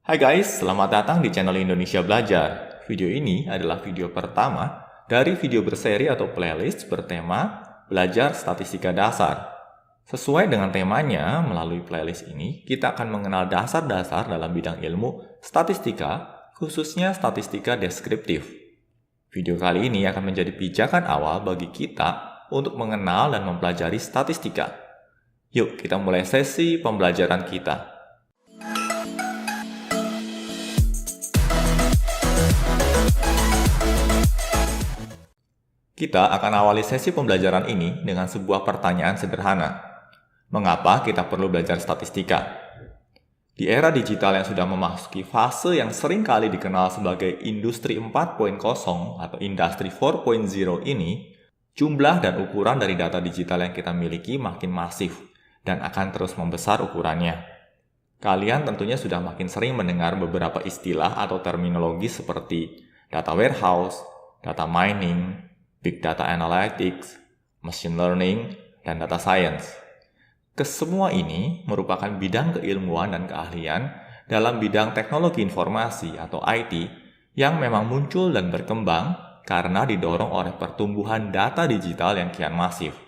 Hai guys, selamat datang di channel Indonesia Belajar. Video ini adalah video pertama dari video berseri atau playlist bertema Belajar Statistika Dasar. Sesuai dengan temanya, melalui playlist ini, kita akan mengenal dasar-dasar dalam bidang ilmu statistika, khususnya statistika deskriptif. Video kali ini akan menjadi pijakan awal bagi kita untuk mengenal dan mempelajari statistika. Yuk, kita mulai sesi pembelajaran kita. Kita akan awali sesi pembelajaran ini dengan sebuah pertanyaan sederhana. Mengapa kita perlu belajar statistika? Di era digital yang sudah memasuki fase yang sering kali dikenal sebagai Industri 4.0 atau Industri 4.0 ini, jumlah dan ukuran dari data digital yang kita miliki makin masif dan akan terus membesar ukurannya. Kalian tentunya sudah makin sering mendengar beberapa istilah atau terminologi seperti data warehouse, data mining, Big Data Analytics, Machine Learning, dan Data Science. Kesemua ini merupakan bidang keilmuan dan keahlian dalam bidang teknologi informasi atau IT yang memang muncul dan berkembang karena didorong oleh pertumbuhan data digital yang kian masif.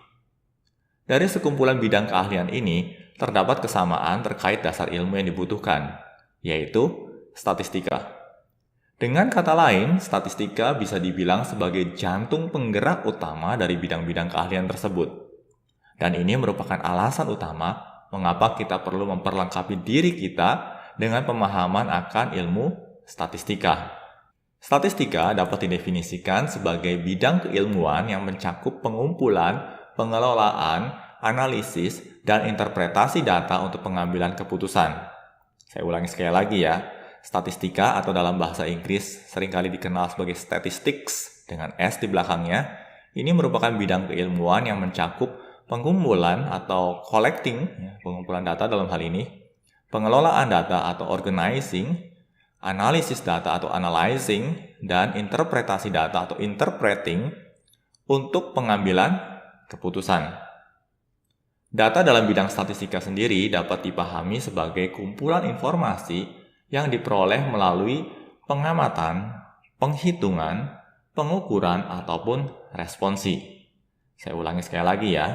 Dari sekumpulan bidang keahlian ini, terdapat kesamaan terkait dasar ilmu yang dibutuhkan, yaitu statistika. Dengan kata lain, statistika bisa dibilang sebagai jantung penggerak utama dari bidang-bidang keahlian tersebut. Dan ini merupakan alasan utama mengapa kita perlu memperlengkapi diri kita dengan pemahaman akan ilmu statistika. Statistika dapat didefinisikan sebagai bidang keilmuan yang mencakup pengumpulan, pengelolaan, analisis, dan interpretasi data untuk pengambilan keputusan. Saya ulangi sekali lagi ya. Statistika atau dalam bahasa Inggris seringkali dikenal sebagai statistics dengan S di belakangnya, ini merupakan bidang keilmuan yang mencakup pengumpulan atau collecting, pengumpulan data dalam hal ini, pengelolaan data atau organizing, analisis data atau analyzing, dan interpretasi data atau interpreting untuk pengambilan keputusan. Data dalam bidang statistika sendiri dapat dipahami sebagai kumpulan informasi yang diperoleh melalui pengamatan, penghitungan, pengukuran, ataupun responsi. Saya ulangi sekali lagi ya.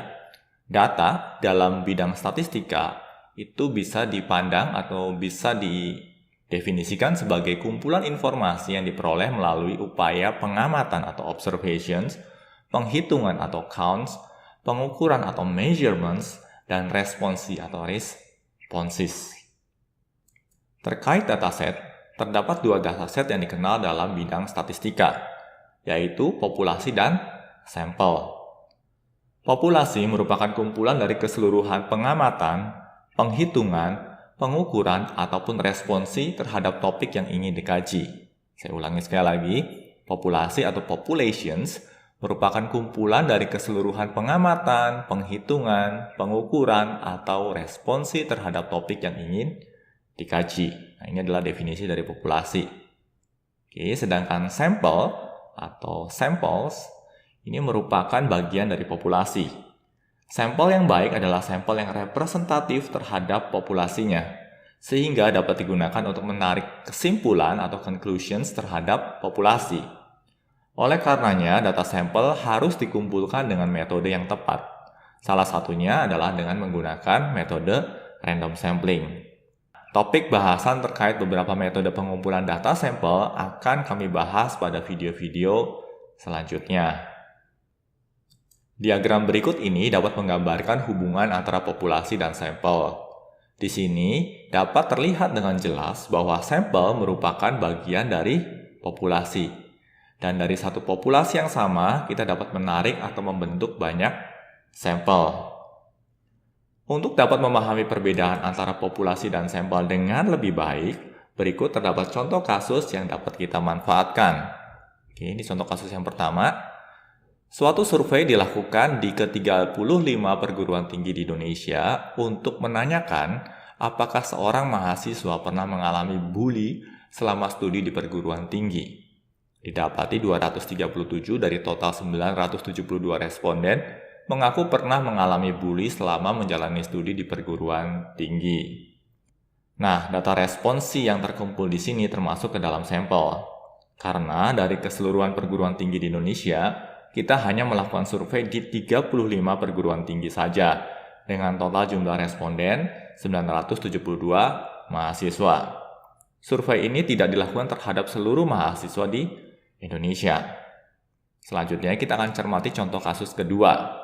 Data dalam bidang statistika itu bisa dipandang atau bisa didefinisikan sebagai kumpulan informasi yang diperoleh melalui upaya pengamatan atau observations, penghitungan atau counts, pengukuran atau measurements, dan responsi atau responses. Terkait dataset, terdapat dua dataset yang dikenal dalam bidang statistika, yaitu populasi dan sampel. Populasi merupakan kumpulan dari keseluruhan pengamatan, penghitungan, pengukuran, ataupun responsi terhadap topik yang ingin dikaji. Saya ulangi sekali lagi, populasi atau populations merupakan kumpulan dari keseluruhan pengamatan, penghitungan, pengukuran, atau responsi terhadap topik yang ingin dikaji. Nah, ini adalah definisi dari populasi. Oke, sedangkan sampel atau samples ini merupakan bagian dari populasi. Sampel yang baik adalah sampel yang representatif terhadap populasinya, sehingga dapat digunakan untuk menarik kesimpulan atau conclusions terhadap populasi. Oleh karenanya, data sampel harus dikumpulkan dengan metode yang tepat. Salah satunya adalah dengan menggunakan metode random sampling. Topik bahasan terkait beberapa metode pengumpulan data sampel akan kami bahas pada video-video selanjutnya. Diagram berikut ini dapat menggambarkan hubungan antara populasi dan sampel. Di sini dapat terlihat dengan jelas bahwa sampel merupakan bagian dari populasi. Dan dari satu populasi yang sama, kita dapat menarik atau membentuk banyak sampel. Untuk dapat memahami perbedaan antara populasi dan sampel dengan lebih baik, berikut terdapat contoh kasus yang dapat kita manfaatkan. Oke, ini contoh kasus yang pertama. Suatu survei dilakukan di ke-35 perguruan tinggi di Indonesia untuk menanyakan apakah seorang mahasiswa pernah mengalami bully selama studi di perguruan tinggi. Didapati 237 dari total 972 responden mengaku pernah mengalami bully selama menjalani studi di perguruan tinggi. Nah, data responsi yang terkumpul di sini termasuk ke dalam sampel. Karena dari keseluruhan perguruan tinggi di Indonesia, kita hanya melakukan survei di 35 perguruan tinggi saja, dengan total jumlah responden 972 mahasiswa. Survei ini tidak dilakukan terhadap seluruh mahasiswa di Indonesia. Selanjutnya kita akan cermati contoh kasus kedua.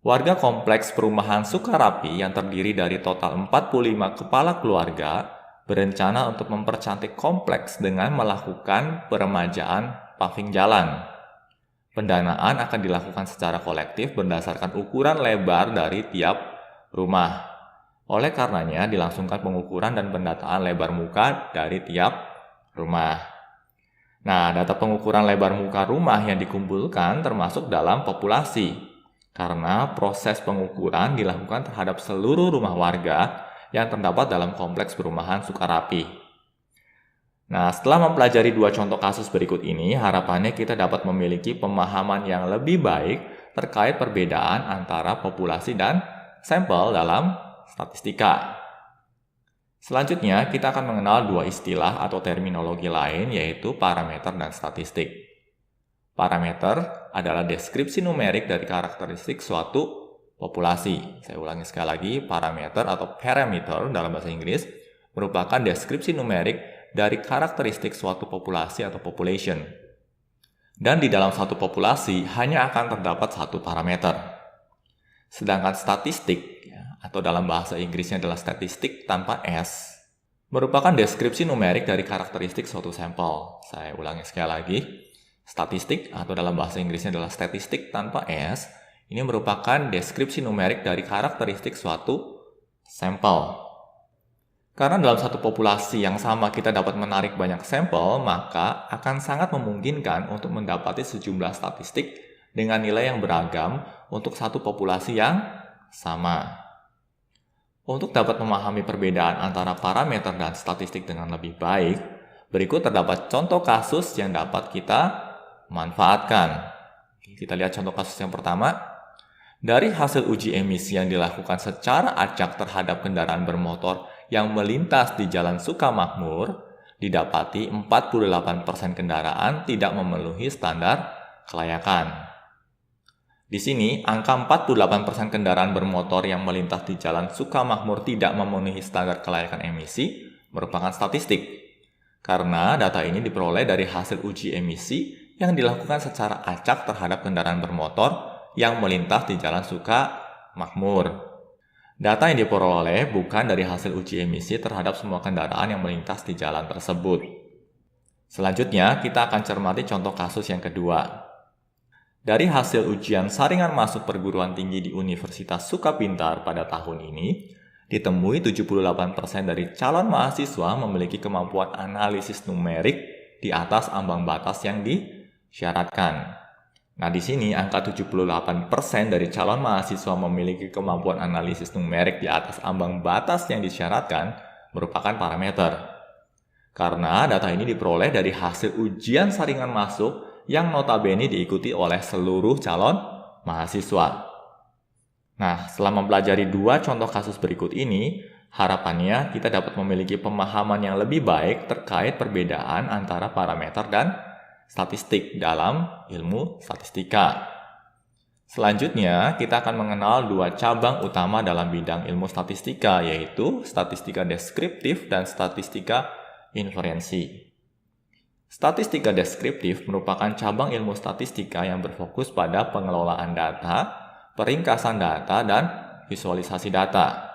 Warga kompleks perumahan Sukarapi yang terdiri dari total 45 kepala keluarga berencana untuk mempercantik kompleks dengan melakukan peremajaan paving jalan. Pendanaan akan dilakukan secara kolektif berdasarkan ukuran lebar dari tiap rumah. Oleh karenanya dilangsungkan pengukuran dan pendataan lebar muka dari tiap rumah. Nah, data pengukuran lebar muka rumah yang dikumpulkan termasuk dalam populasi. Karena proses pengukuran dilakukan terhadap seluruh rumah warga yang terdapat dalam kompleks perumahan Sukarapi. Nah, setelah mempelajari dua contoh kasus berikut ini, harapannya kita dapat memiliki pemahaman yang lebih baik terkait perbedaan antara populasi dan sampel dalam statistika. Selanjutnya, kita akan mengenal dua istilah atau terminologi lain, yaitu parameter dan statistik. Parameter adalah deskripsi numerik dari karakteristik suatu populasi. Saya ulangi sekali lagi, parameter atau parameter dalam bahasa Inggris merupakan deskripsi numerik dari karakteristik suatu populasi atau population. Dan di dalam satu populasi hanya akan terdapat satu parameter. Sedangkan statistik, atau dalam bahasa Inggrisnya adalah statistik tanpa S, merupakan deskripsi numerik dari karakteristik suatu sampel. Saya ulangi sekali lagi. Statistik atau dalam bahasa Inggrisnya adalah statistik tanpa S, ini merupakan deskripsi numerik dari karakteristik suatu sampel. Karena dalam satu populasi yang sama kita dapat menarik banyak sampel, maka akan sangat memungkinkan untuk mendapati sejumlah statistik dengan nilai yang beragam untuk satu populasi yang sama. Untuk dapat memahami perbedaan antara parameter dan statistik dengan lebih baik, berikut terdapat contoh kasus yang dapat kita manfaatkan. Kita lihat contoh kasus yang pertama. Dari hasil uji emisi yang dilakukan secara acak terhadap kendaraan bermotor yang melintas di Jalan Sukamakmur, didapati 48% kendaraan tidak memenuhi standar kelayakan. Di sini, angka 48% kendaraan bermotor yang melintas di Jalan Sukamakmur tidak memenuhi standar kelayakan emisi merupakan statistik. Karena data ini diperoleh dari hasil uji emisi yang dilakukan secara acak terhadap kendaraan bermotor yang melintas di Jalan Sukamakmur. Data yang diperoleh bukan dari hasil uji emisi terhadap semua kendaraan yang melintas di jalan tersebut. Selanjutnya, kita akan cermati contoh kasus yang kedua. Dari hasil ujian saringan masuk perguruan tinggi di Universitas Sukapintar pada tahun ini, ditemui 78% dari calon mahasiswa memiliki kemampuan analisis numerik di atas ambang batas yang disyaratkan. Nah, di sini angka 78% dari calon mahasiswa memiliki kemampuan analisis numerik di atas ambang batas yang disyaratkan merupakan parameter. Karena data ini diperoleh dari hasil ujian saringan masuk yang notabene diikuti oleh seluruh calon mahasiswa. Nah, setelah mempelajari dua contoh kasus berikut ini, harapannya kita dapat memiliki pemahaman yang lebih baik terkait perbedaan antara parameter dan statistik dalam ilmu statistika. Selanjutnya, kita akan mengenal dua cabang utama dalam bidang ilmu statistika, yaitu statistika deskriptif dan statistika inferensi. Statistika deskriptif merupakan cabang ilmu statistika yang berfokus pada pengelolaan data, peringkasan data, dan visualisasi data.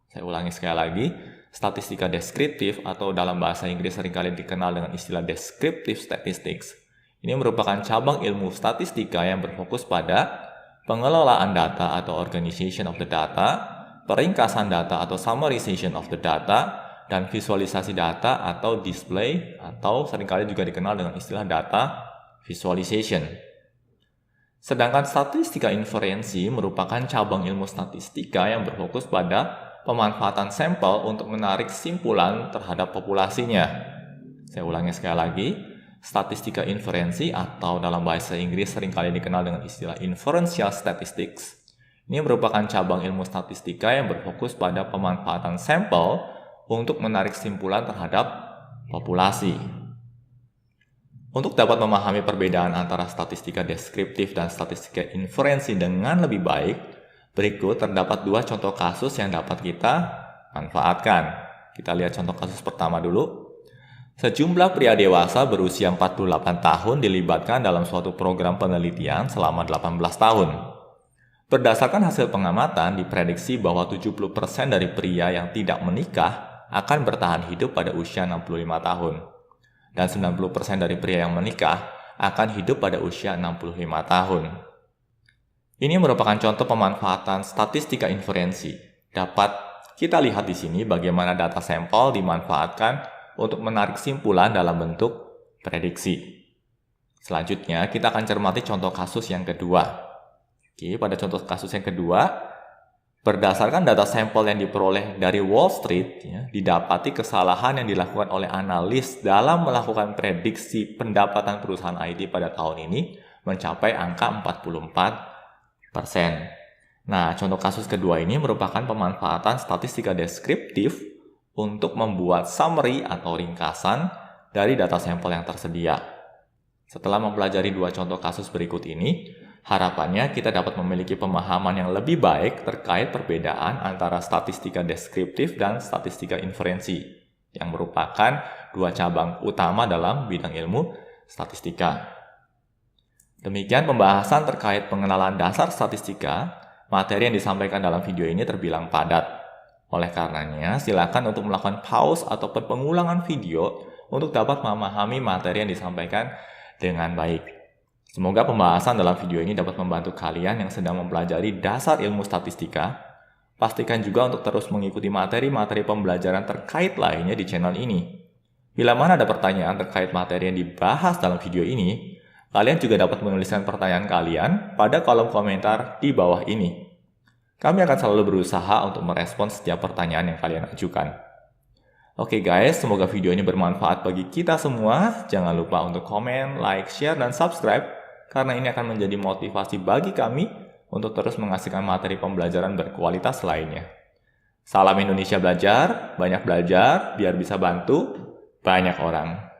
Saya ulangi sekali lagi. Statistika deskriptif atau dalam bahasa Inggris seringkali dikenal dengan istilah descriptive statistics. Ini merupakan cabang ilmu statistika yang berfokus pada pengelolaan data atau organization of the data, peringkasan data atau summarization of the data, dan visualisasi data atau display atau seringkali juga dikenal dengan istilah data visualization. Sedangkan statistika inferensi merupakan cabang ilmu statistika yang berfokus pada pemanfaatan sampel untuk menarik simpulan terhadap populasinya. Saya ulangi sekali lagi, statistika inferensi atau dalam bahasa Inggris seringkali dikenal dengan istilah inferential statistics. Ini merupakan cabang ilmu statistika yang berfokus pada pemanfaatan sampel untuk menarik kesimpulan terhadap populasi. Untuk dapat memahami perbedaan antara statistika deskriptif dan statistika inferensi dengan lebih baik, berikut terdapat 2 contoh kasus yang dapat kita manfaatkan. Kita lihat contoh kasus pertama dulu. Sejumlah pria dewasa berusia 48 tahun dilibatkan dalam suatu program penelitian selama 18 tahun. Berdasarkan hasil pengamatan, diprediksi bahwa 70% dari pria yang tidak menikah akan bertahan hidup pada usia 65 tahun. Dan 90% dari pria yang menikah akan hidup pada usia 65 tahun. Ini merupakan contoh pemanfaatan statistika inferensi. Dapat kita lihat di sini bagaimana data sampel dimanfaatkan untuk menarik kesimpulan dalam bentuk prediksi. Selanjutnya, kita akan cermati contoh kasus yang kedua. Oke, pada contoh kasus yang kedua, berdasarkan data sampel yang diperoleh dari Wall Street, didapati kesalahan yang dilakukan oleh analis dalam melakukan prediksi pendapatan perusahaan IT pada tahun ini mencapai angka 44%. Nah, contoh kasus kedua ini merupakan pemanfaatan statistika deskriptif untuk membuat summary atau ringkasan dari data sampel yang tersedia. Setelah mempelajari 2 contoh kasus berikut ini, harapannya kita dapat memiliki pemahaman yang lebih baik terkait perbedaan antara statistika deskriptif dan statistika inferensi, yang merupakan 2 cabang utama dalam bidang ilmu statistika. Demikian pembahasan terkait pengenalan dasar statistika. Materi yang disampaikan dalam video ini terbilang padat. Oleh karenanya, silakan untuk melakukan pause atau pengulangan video untuk dapat memahami materi yang disampaikan dengan baik. Semoga pembahasan dalam video ini dapat membantu kalian yang sedang mempelajari dasar ilmu statistika. Pastikan juga untuk terus mengikuti materi-materi pembelajaran terkait lainnya di channel ini. Bila mana ada pertanyaan terkait materi yang dibahas dalam video ini, kalian juga dapat menuliskan pertanyaan kalian pada kolom komentar di bawah ini. Kami akan selalu berusaha untuk merespons setiap pertanyaan yang kalian ajukan. Oke guys, semoga video ini bermanfaat bagi kita semua. Jangan lupa untuk komen, like, share, dan subscribe, karena ini akan menjadi motivasi bagi kami untuk terus menghasilkan materi pembelajaran berkualitas lainnya. Salam Indonesia Belajar, banyak belajar biar bisa bantu banyak orang.